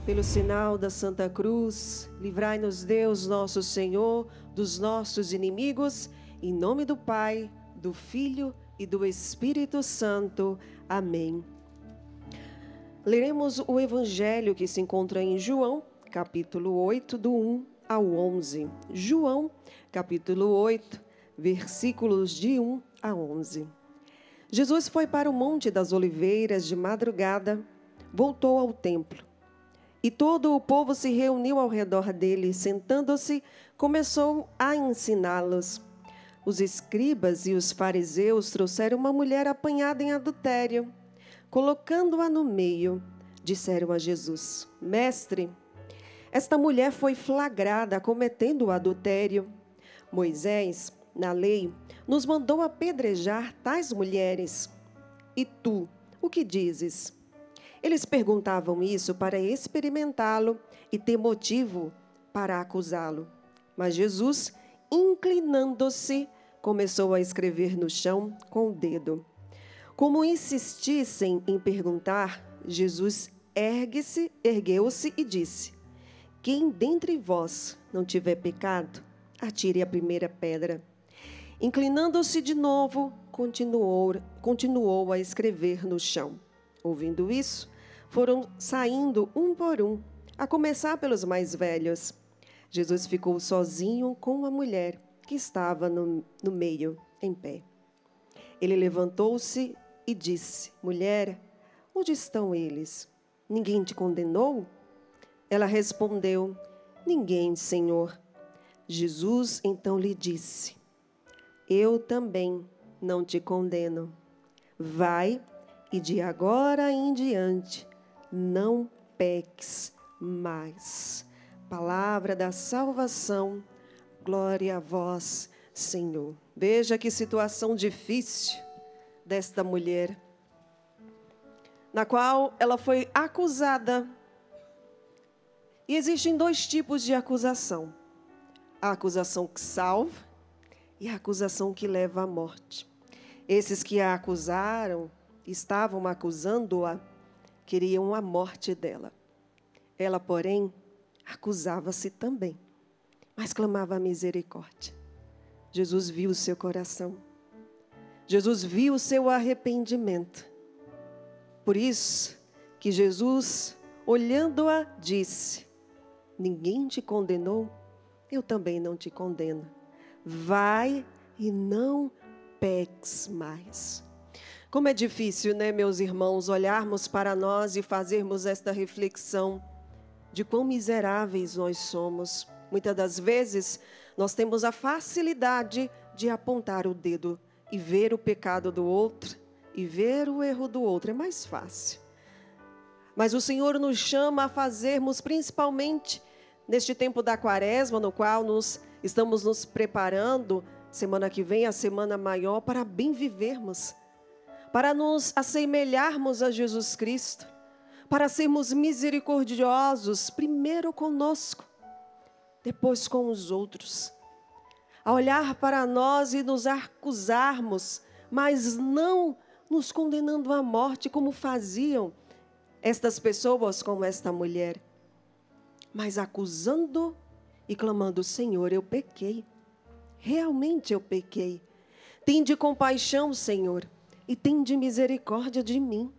Pelo sinal da Santa Cruz, livrai-nos Deus, nosso Senhor, dos nossos inimigos, em nome do Pai, do Filho e do Espírito Santo. Amém. Leremos o Evangelho que se encontra em João, capítulo 8, do 1 ao 11. João, capítulo 8, versículos de 1 a 11. Jesus foi para o Monte das Oliveiras de madrugada, voltou ao templo. E todo o povo se reuniu ao redor dele, sentando-se, começou a ensiná-los. Os escribas e os fariseus trouxeram uma mulher apanhada em adultério. Colocando-a no meio, disseram a Jesus: Mestre, esta mulher foi flagrada cometendo o adultério. Moisés, na lei, nos mandou apedrejar tais mulheres. E tu, o que dizes? Eles perguntavam isso para experimentá-lo e ter motivo para acusá-lo. Mas Jesus, inclinando-se, começou a escrever no chão com o dedo. Como insistissem em perguntar, Jesus ergueu-se e disse: Quem dentre vós não tiver pecado, atire a primeira pedra. Inclinando-se de novo, continuou a escrever no chão. Ouvindo isso, foram saindo um por um, a começar pelos mais velhos. Jesus ficou sozinho com a mulher que estava no meio, em pé. Ele levantou-se e disse: Mulher, onde estão eles? Ninguém te condenou? Ela respondeu: Ninguém, Senhor. Jesus então lhe disse: Eu também não te condeno. Vai e de agora em diante não peques mais. Palavra da salvação, glória a vós, Senhor. Veja que situação difícil desta mulher, na qual ela foi acusada. E existem dois tipos de acusação: a acusação que salva e a acusação que leva à morte. Esses que a acusaram, estavam acusando-a, queriam a morte dela. Ela, porém, acusava-se também, mas clamava a misericórdia. Jesus viu o seu coração. Jesus viu o seu arrependimento. Por isso que Jesus, olhando-a, disse: Ninguém te condenou? Eu também não te condeno. Vai e não peques mais. Como é difícil, né, meus irmãos, olharmos para nós e fazermos esta reflexão de quão miseráveis nós somos. Muitas das vezes, nós temos a facilidade de apontar o dedo e ver o pecado do outro e ver o erro do outro. É mais fácil. Mas o Senhor nos chama a fazermos, principalmente neste tempo da Quaresma, no qual estamos nos preparando, semana que vem, a semana maior, para bem vivermos, para nos assemelharmos a Jesus Cristo, para sermos misericordiosos, primeiro conosco, depois com os outros. A olhar para nós e nos acusarmos, mas não nos condenando à morte, como faziam estas pessoas com esta mulher, mas acusando e clamando: Senhor, eu pequei, realmente eu pequei. Tende compaixão, Senhor, e tende misericórdia de mim,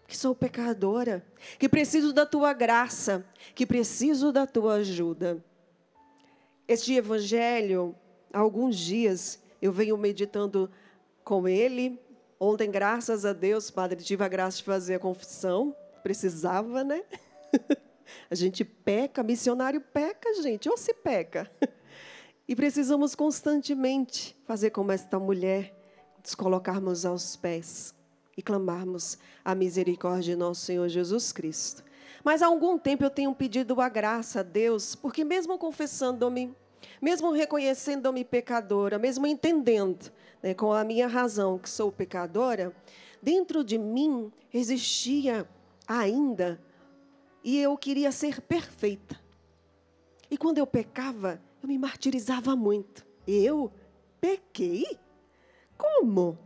que sou pecadora, que preciso da tua graça, que preciso da tua ajuda. Este evangelho, há alguns dias, eu venho meditando com ele. Ontem, graças a Deus, Padre, tive a graça de fazer a confissão. Precisava, né? A gente peca, missionário peca, gente, ou se peca. E precisamos constantemente fazer como esta mulher, nos colocarmos aos pés e clamarmos a misericórdia de nosso Senhor Jesus Cristo. Mas há algum tempo eu tenho pedido a graça a Deus, porque mesmo confessando-me, mesmo reconhecendo-me pecadora, mesmo entendendo, né, com a minha razão que sou pecadora, dentro de mim existia ainda, e eu queria ser perfeita. E quando eu pecava, eu me martirizava muito. Eu pequei? Como?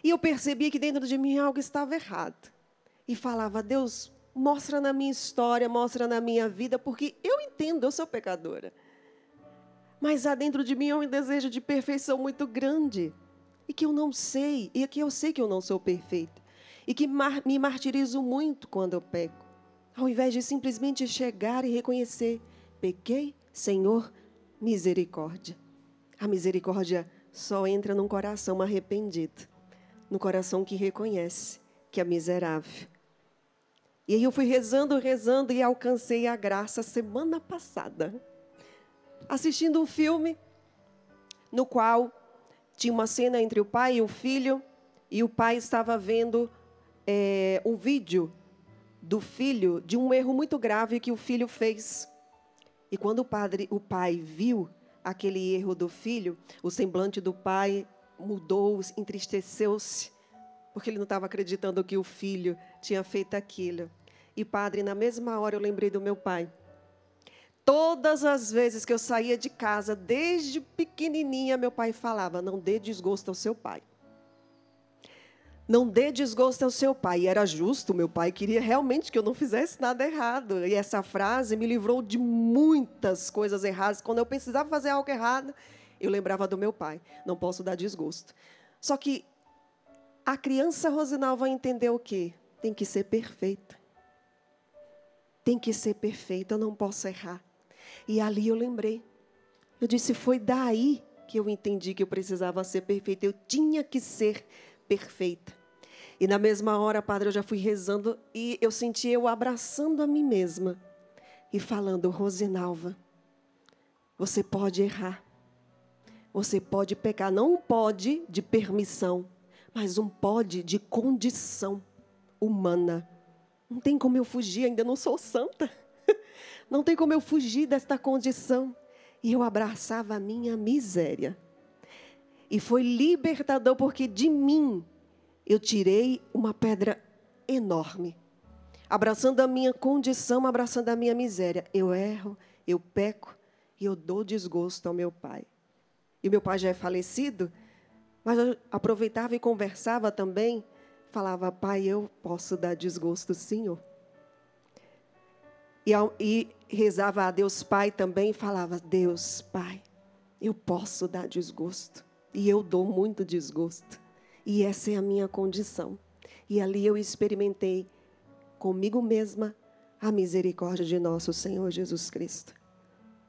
E eu percebia que dentro de mim algo estava errado. E falava: Deus, mostra na minha história, mostra na minha vida, porque eu entendo, eu sou pecadora. Mas há dentro de mim um desejo de perfeição muito grande. E que eu não sei, e que eu sei que eu não sou perfeita. E que me martirizo muito quando eu peco. Ao invés de simplesmente chegar e reconhecer, pequei, Senhor, misericórdia. A misericórdia só entra num coração arrependido. No coração que reconhece que é miserável. E aí eu fui rezando e alcancei a graça semana passada. Assistindo um filme no qual tinha uma cena entre o pai e o filho, e o pai estava vendo um vídeo do filho de um erro muito grave que o filho fez. E quando o pai viu aquele erro do filho, o semblante do pai mudou, entristeceu-se, porque ele não estava acreditando que o filho tinha feito aquilo. E, padre, na mesma hora eu lembrei do meu pai. Todas as vezes que eu saía de casa, desde pequenininha, meu pai falava, não dê desgosto ao seu pai. Não dê desgosto ao seu pai. E era justo, meu pai queria realmente que eu não fizesse nada errado. E essa frase me livrou de muitas coisas erradas. Quando eu precisava fazer algo errado, eu lembrava do meu pai. Não posso dar desgosto. Só que a criança Rosinal vai entender o quê? Tem que ser perfeita. Tem que ser perfeita, eu não posso errar. E ali eu lembrei. Eu disse, foi daí que eu entendi que eu precisava ser perfeita. Eu tinha que ser perfeita. E na mesma hora, padre, eu já fui rezando e eu senti eu abraçando a mim mesma e falando, Rosinalva, você pode errar. Você pode pecar. Não um pode de permissão, mas um pode de condição humana. Não tem como eu fugir, ainda não sou santa. Não tem como eu fugir desta condição. E eu abraçava a minha miséria. E foi libertador, porque de mim eu tirei uma pedra enorme. Abraçando a minha condição, abraçando a minha miséria. Eu erro, eu peco e eu dou desgosto ao meu pai. E meu pai já é falecido, mas eu aproveitava e conversava também. Falava, pai, eu posso dar desgosto, Senhor. E rezava a Deus Pai também e falava, Deus Pai, eu posso dar desgosto. E eu dou muito desgosto. E essa é a minha condição. E ali eu experimentei comigo mesma a misericórdia de nosso Senhor Jesus Cristo.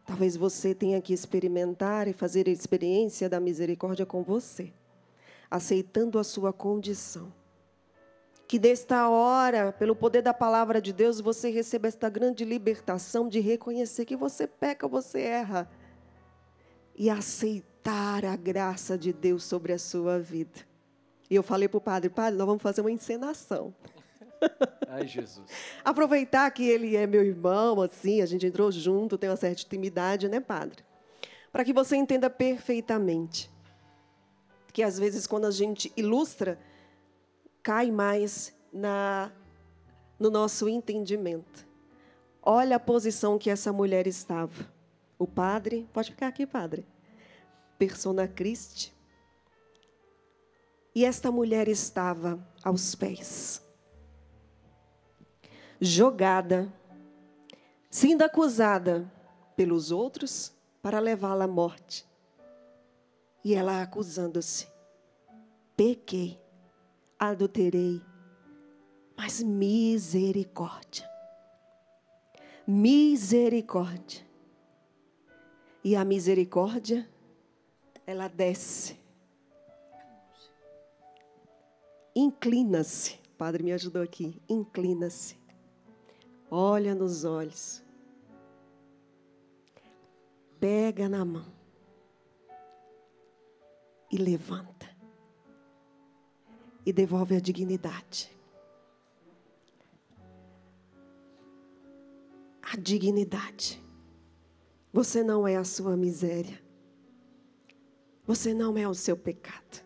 Talvez você tenha que experimentar e fazer a experiência da misericórdia com você, aceitando a sua condição. Que desta hora, pelo poder da palavra de Deus, você receba esta grande libertação de reconhecer que você peca, você erra. E aceitar a graça de Deus sobre a sua vida. E eu falei para o padre, nós vamos fazer uma encenação. Ai, Jesus. Aproveitar que ele é meu irmão, assim, a gente entrou junto, tem uma certa intimidade, né, padre? Para que você entenda perfeitamente. Que às vezes, quando a gente ilustra, cai mais no nosso entendimento. Olha a posição que essa mulher estava. O padre, pode ficar aqui, padre. Persona Christi. E esta mulher estava aos pés. Jogada, sendo acusada pelos outros para levá-la à morte. E ela acusando-se. Pequei, adulterei, mas misericórdia. Misericórdia. E a misericórdia, ela desce. Inclina-se. O padre me ajudou aqui. Inclina-se. Olha nos olhos. Pega na mão. E levanta. E devolve a dignidade. A dignidade. Você não é a sua miséria. Você não é o seu pecado.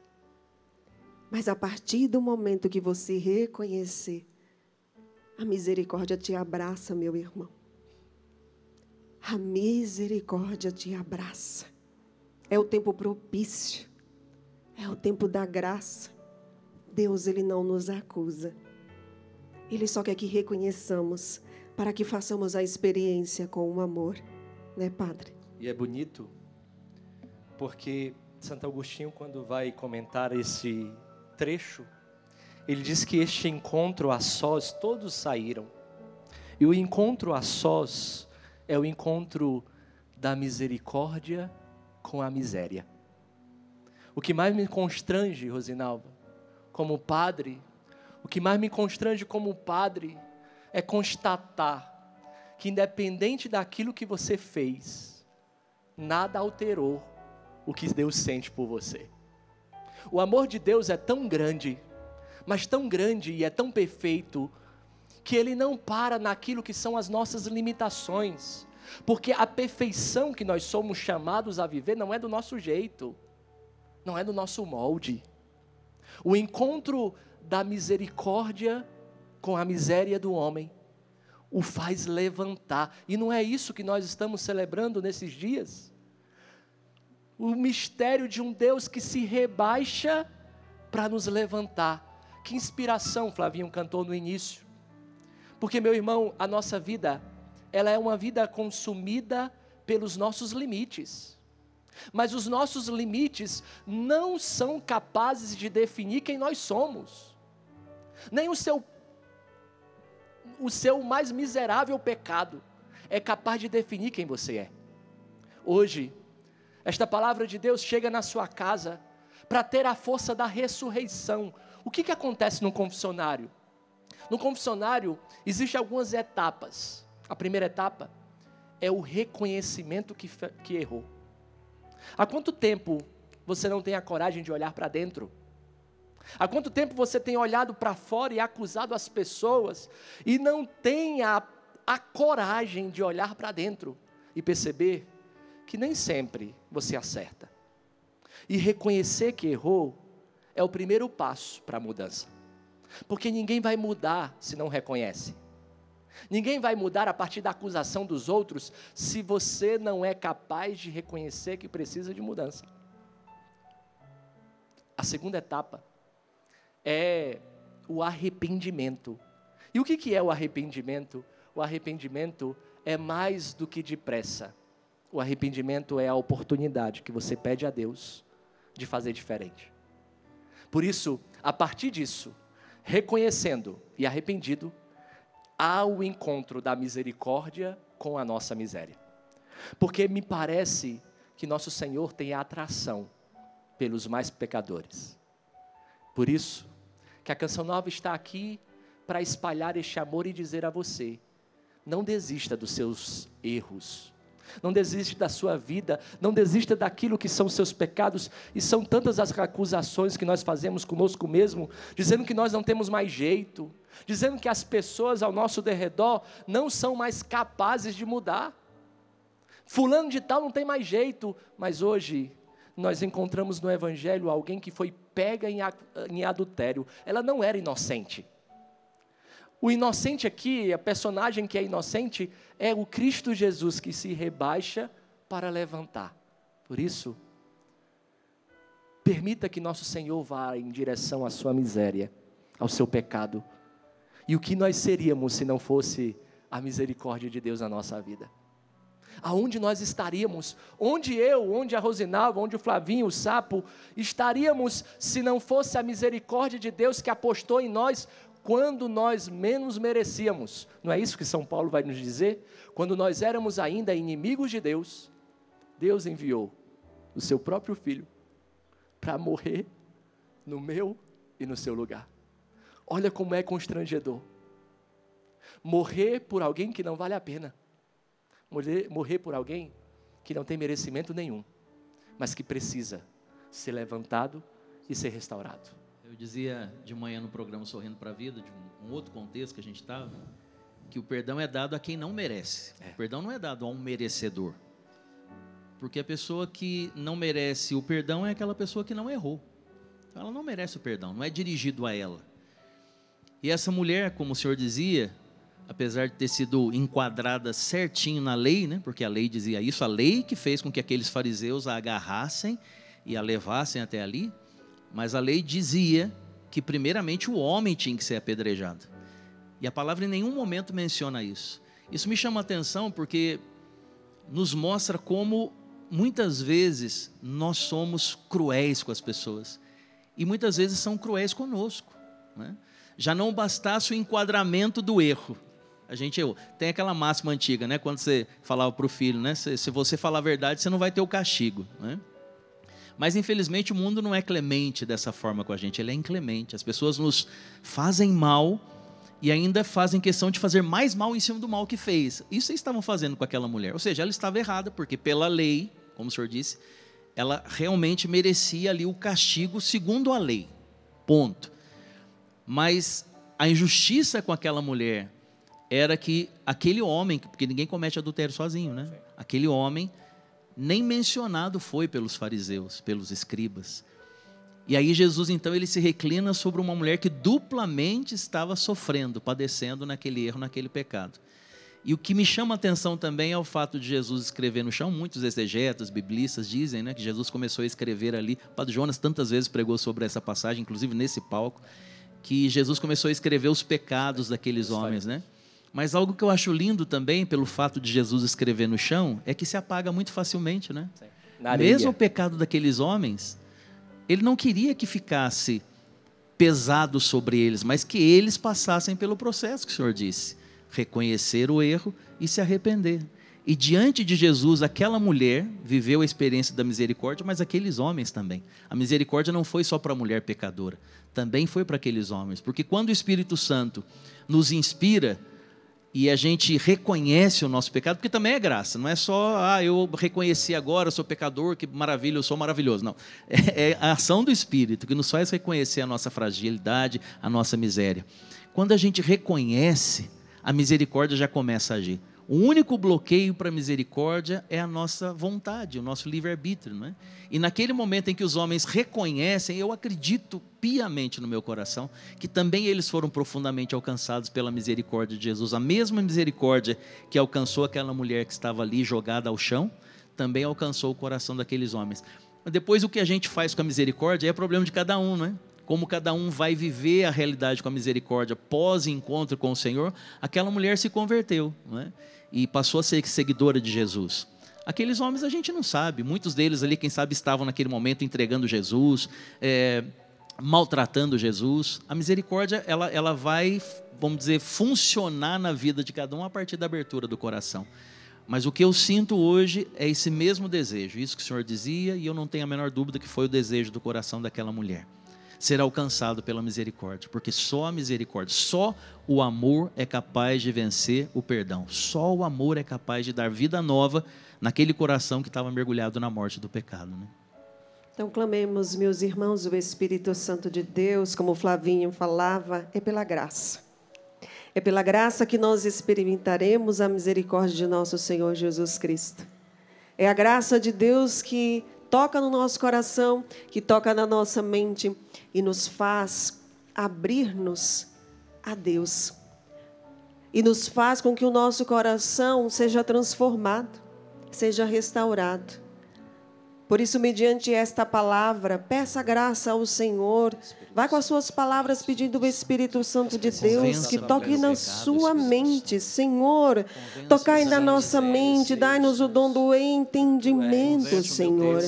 Mas a partir do momento que você reconhecer, a misericórdia te abraça, meu irmão. A misericórdia te abraça. É o tempo propício. É o tempo da graça. Deus, Ele não nos acusa. Ele só quer que reconheçamos, para que façamos a experiência com o amor, né, Padre? E é bonito, porque Santo Agostinho, quando vai comentar esse trecho, ele diz que este encontro a sós, todos saíram. E o encontro a sós é o encontro da misericórdia com a miséria. O que mais me constrange, Rosinalva, como padre, o que mais me constrange como padre é constatar que, independente daquilo que você fez, nada alterou o que Deus sente por você. O amor de Deus é tão grande, mas tão grande e é tão perfeito, que Ele não para naquilo que são as nossas limitações, porque a perfeição que nós somos chamados a viver não é do nosso jeito, não é do nosso molde. O encontro da misericórdia com a miséria do homem o faz levantar, e não é isso que nós estamos celebrando nesses dias? O mistério de um Deus que se rebaixa para nos levantar. Que inspiração Flavinho cantou no início. Porque, meu irmão, a nossa vida, ela é uma vida consumida pelos nossos limites. Mas os nossos limites não são capazes de definir quem nós somos. Nem o seu mais miserável pecado é capaz de definir quem você é. Hoje, esta palavra de Deus chega na sua casa para ter a força da ressurreição. O que acontece no confessionário? No confessionário, existem algumas etapas. A primeira etapa é o reconhecimento que errou. Há quanto tempo você não tem a coragem de olhar para dentro? Há quanto tempo você tem olhado para fora e acusado as pessoas e não tem a coragem de olhar para dentro e perceber que nem sempre você acerta? E reconhecer que errou é o primeiro passo para a mudança. Porque ninguém vai mudar se não reconhece. Ninguém vai mudar a partir da acusação dos outros se você não é capaz de reconhecer que precisa de mudança. A segunda etapa é o arrependimento. E o que é o arrependimento? O arrependimento é mais do que depressa. O arrependimento é a oportunidade que você pede a Deus de fazer diferente. Por isso, a partir disso, reconhecendo e arrependido, há o encontro da misericórdia com a nossa miséria. Porque me parece que nosso Senhor tem atração pelos mais pecadores. Por isso, que a Canção Nova está aqui para espalhar este amor e dizer a você: não desista dos seus erros, não desista da sua vida, não desista daquilo que são seus pecados, e são tantas as acusações que nós fazemos conosco mesmo, dizendo que nós não temos mais jeito, dizendo que as pessoas ao nosso derredor não são mais capazes de mudar. Fulano de tal não tem mais jeito, mas hoje nós encontramos no Evangelho alguém que foi pega em adultério. Ela não era inocente. O inocente aqui, a personagem que é inocente, é o Cristo Jesus que se rebaixa para levantar. Por isso, permita que nosso Senhor vá em direção à sua miséria, ao seu pecado. E o que nós seríamos se não fosse a misericórdia de Deus na nossa vida? Aonde nós estaríamos? Onde a Rosinalva, onde o Flavinho, o Sapo, estaríamos se não fosse a misericórdia de Deus que apostou em nós quando nós menos merecíamos? Não é isso que São Paulo vai nos dizer? Quando nós éramos ainda inimigos de Deus, Deus enviou o seu próprio Filho para morrer no meu e no seu lugar. Olha como é constrangedor. Morrer por alguém que não vale a pena. Morrer por alguém que não tem merecimento nenhum, mas que precisa ser levantado e ser restaurado. Eu dizia de manhã no programa Sorrindo para a Vida, de um outro contexto que a gente estava, que o perdão é dado a quem não merece. O perdão não é dado a um merecedor. Porque a pessoa que não merece o perdão é aquela pessoa que não errou. Então ela não merece o perdão, não é dirigido a ela. E essa mulher, como o senhor dizia, apesar de ter sido enquadrada certinho na lei, né? Porque a lei dizia isso, a lei que fez com que aqueles fariseus a agarrassem e a levassem até ali, mas a lei dizia que primeiramente o homem tinha que ser apedrejado. E a palavra em nenhum momento menciona isso. Isso me chama a atenção porque nos mostra como muitas vezes nós somos cruéis com as pessoas. E muitas vezes são cruéis conosco, né? Já não bastasse o enquadramento do erro. Tem aquela máxima antiga, né? Quando você falava para o filho, né? Se você falar a verdade, você não vai ter o castigo, né? Mas infelizmente o mundo não é clemente dessa forma com a gente, ele é inclemente. As pessoas nos fazem mal e ainda fazem questão de fazer mais mal em cima do mal que fez. Isso eles estavam fazendo com aquela mulher. Ou seja, ela estava errada, porque pela lei, como o senhor disse, ela realmente merecia ali o castigo segundo a lei. Ponto. Mas a injustiça com aquela mulher era que aquele homem, porque ninguém comete adultério sozinho, né? Aquele homem nem mencionado foi pelos fariseus, pelos escribas. E aí Jesus, então, ele se reclina sobre uma mulher que duplamente estava sofrendo, padecendo naquele erro, naquele pecado. E o que me chama a atenção também é o fato de Jesus escrever no chão. Muitos exegetas, biblistas dizem, né, que Jesus começou a escrever ali. O Padre Jonas tantas vezes pregou sobre essa passagem, inclusive nesse palco, que Jesus começou a escrever os pecados daqueles homens, né? Mas algo que eu acho lindo também, pelo fato de Jesus escrever no chão, é que se apaga muito facilmente, né? Mesmo o pecado daqueles homens, ele não queria que ficasse pesado sobre eles, mas que eles passassem pelo processo que o Senhor disse. Reconhecer o erro e se arrepender. E diante de Jesus, aquela mulher viveu a experiência da misericórdia, mas aqueles homens também. A misericórdia não foi só para a mulher pecadora, também foi para aqueles homens. Porque quando o Espírito Santo nos inspira e a gente reconhece o nosso pecado, porque também é graça, não é só, eu reconheci agora, eu sou pecador, que maravilha, eu sou maravilhoso. Não, é a ação do Espírito que nos faz reconhecer a nossa fragilidade, a nossa miséria. Quando a gente reconhece, a misericórdia já começa a agir. O único bloqueio para a misericórdia é a nossa vontade, o nosso livre-arbítrio, não é? E naquele momento em que os homens reconhecem, eu acredito piamente no meu coração, que também eles foram profundamente alcançados pela misericórdia de Jesus. A mesma misericórdia que alcançou aquela mulher que estava ali jogada ao chão, também alcançou o coração daqueles homens. Mas depois o que a gente faz com a misericórdia é problema de cada um, não é? Como cada um vai viver a realidade com a misericórdia pós-encontro com o Senhor, aquela mulher se converteu, não é? E passou a ser seguidora de Jesus. Aqueles homens a gente não sabe, muitos deles ali, quem sabe, estavam naquele momento entregando Jesus, maltratando Jesus. A misericórdia, ela vai, vamos dizer, funcionar na vida de cada um a partir da abertura do coração. Mas o que eu sinto hoje é esse mesmo desejo, isso que o Senhor dizia, e eu não tenho a menor dúvida que foi o desejo do coração daquela mulher. Ser alcançado pela misericórdia, porque só a misericórdia, só o amor é capaz de vencer o perdão, só o amor é capaz de dar vida nova naquele coração que estava mergulhado na morte do pecado, né? Então clamemos, meus irmãos, o Espírito Santo de Deus, como o Flavinho falava, é pela graça. É pela graça que nós experimentaremos a misericórdia de nosso Senhor Jesus Cristo. É a graça de Deus que toca no nosso coração, que toca na nossa mente e nos faz abrir-nos a Deus. E nos faz com que o nosso coração seja transformado, seja restaurado. Por isso, mediante esta palavra, peça graça ao Senhor. Vai com as suas palavras pedindo o Espírito Santo de Deus que toque na sua mente. Senhor, tocai na nossa mente, dai-nos o dom do entendimento, Senhor.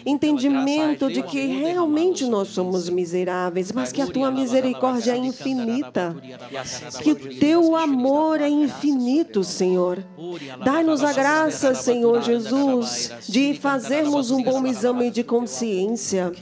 Entendimento de que realmente nós somos miseráveis, mas que a tua misericórdia é infinita. Que o teu amor é infinito, Senhor. Dai-nos a graça, Senhor Jesus, de fazermos um bom exame de consciência,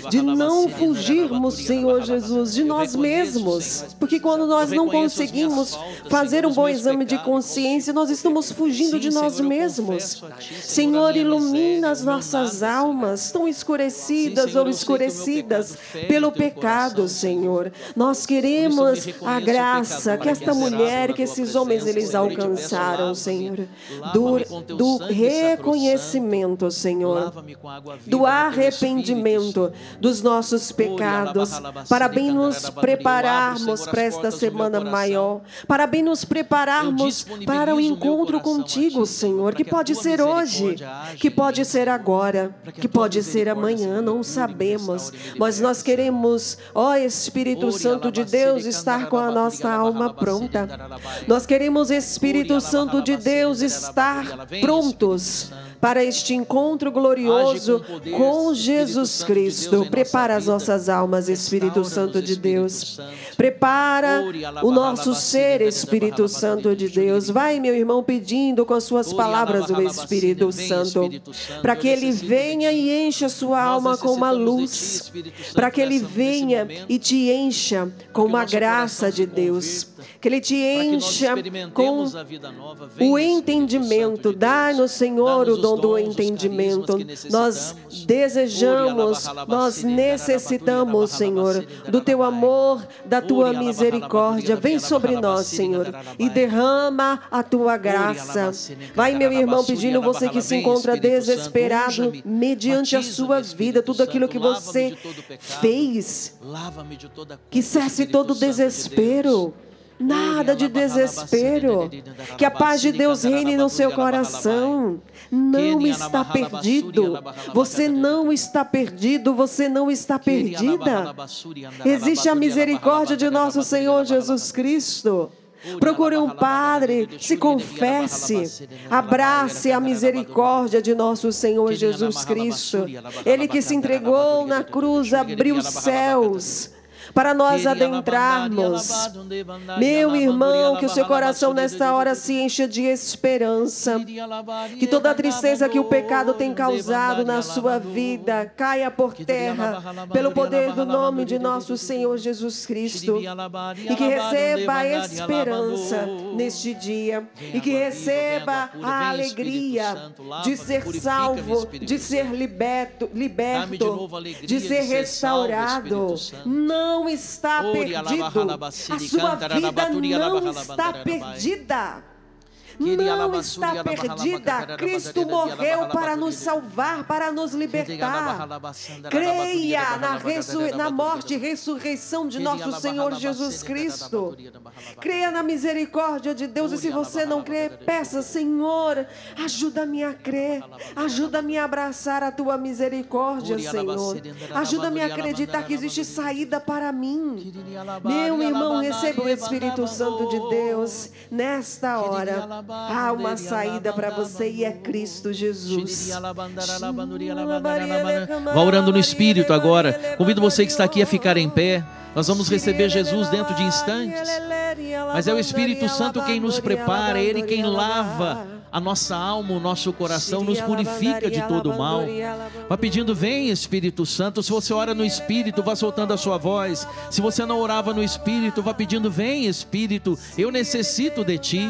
de não fugirmos, Senhor Jesus, de nós mesmos, porque quando nós não conseguimos fazer um bom exame de consciência, nós estamos fugindo de nós mesmos. Senhor, ilumina as nossas almas, tão escurecidas ou escurecidas pelo pecado, Senhor. Nós queremos a graça que esta mulher, que esses homens, eles alcançaram, Senhor, do reconhecimento, Senhor, do arrependimento dos nossos pecados, para bem nos prepararmos para esta semana maior, para bem nos prepararmos para o encontro contigo, Senhor, que pode ser hoje, que pode ser agora, que pode ser amanhã, não sabemos, mas nós queremos, ó Espírito Santo de Deus, estar com a nossa alma pronta. Nós queremos, Espírito Santo de Deus, estar prontos para este encontro glorioso com Jesus Cristo. Prepara as nossas almas, Espírito Santo de Deus. Prepara o nosso ser, Espírito Santo de Deus. Vai, meu irmão, pedindo com as suas palavras o Espírito Santo, para que Ele venha e encha a sua alma com uma luz, para que Ele venha e te encha com uma graça de Deus, que Ele te encha com o entendimento. Dá-nos, Senhor, o dom do entendimento. Nós desejamos, nós necessitamos, Senhor, do Teu amor, da Tua misericórdia. Vem sobre nós, Senhor, e derrama a Tua graça. Vai, meu irmão, pedindo, você que se encontra desesperado, mediante a sua vida, tudo aquilo que você fez, que cesse todo o desespero. Nada de desespero. Que a paz de Deus reine no seu coração. Não está perdido. Você não está perdido. Você não está perdida. Existe a misericórdia de nosso Senhor Jesus Cristo. Procure um padre, se confesse, abrace a misericórdia de nosso Senhor Jesus Cristo. Ele que se entregou na cruz, abriu os céus para nós adentrarmos. Meu irmão, que o seu coração nesta hora se encha de esperança, que toda a tristeza que o pecado tem causado na sua vida caia por terra, pelo poder do nome de nosso Senhor Jesus Cristo, e que receba a esperança neste dia, e que receba a alegria de ser salvo, de ser liberto, de ser restaurado. Não está perdido. A sua vida não está perdida. Não está perdida. Cristo morreu para nos salvar, para nos libertar. Creia na morte e ressurreição de nosso Senhor Jesus Cristo. Creia na misericórdia de Deus. E se você não crê, peça, Senhor, ajuda-me a crer. Ajuda-me a abraçar a Tua misericórdia, Senhor. Ajuda-me a acreditar que existe saída para mim. Meu irmão, receba o Espírito Santo de Deus nesta hora. Há uma saída para você e é Cristo Jesus. Vá orando no Espírito agora. Convido você que está aqui a ficar em pé. Nós vamos receber Jesus dentro de instantes. Mas é o Espírito Santo quem nos prepara, é Ele quem lava a nossa alma, o nosso coração, nos purifica de todo o mal. Vá pedindo, vem Espírito Santo. Se você ora no Espírito, vá soltando a sua voz. Se você não orava no Espírito, vá pedindo, vem Espírito, eu necessito de Ti.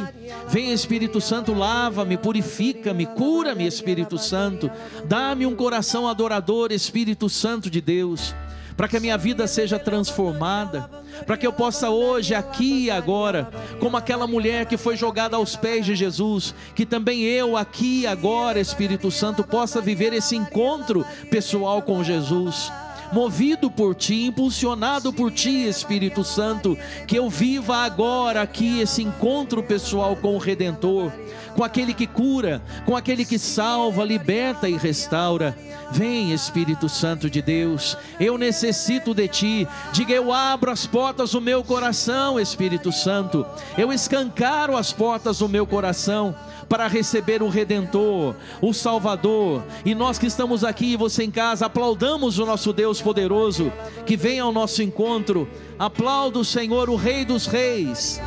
Vem Espírito Santo, lava-me, purifica-me, cura-me Espírito Santo. Dá-me um coração adorador, Espírito Santo de Deus, para que a minha vida seja transformada, para que eu possa hoje, aqui e agora, como aquela mulher que foi jogada aos pés de Jesus, que também eu aqui e agora, Espírito Santo, possa viver esse encontro pessoal com Jesus, movido por Ti, impulsionado por Ti, Espírito Santo, que eu viva agora aqui esse encontro pessoal com o Redentor, com aquele que cura, com aquele que salva, liberta e restaura. Vem Espírito Santo de Deus, eu necessito de Ti. Diga, eu abro as portas do meu coração, Espírito Santo, eu escancaro as portas do meu coração para receber o Redentor, o Salvador. E nós que estamos aqui, você em casa, aplaudamos o nosso Deus poderoso, que vem ao nosso encontro. Aplauda o Senhor, o Rei dos Reis.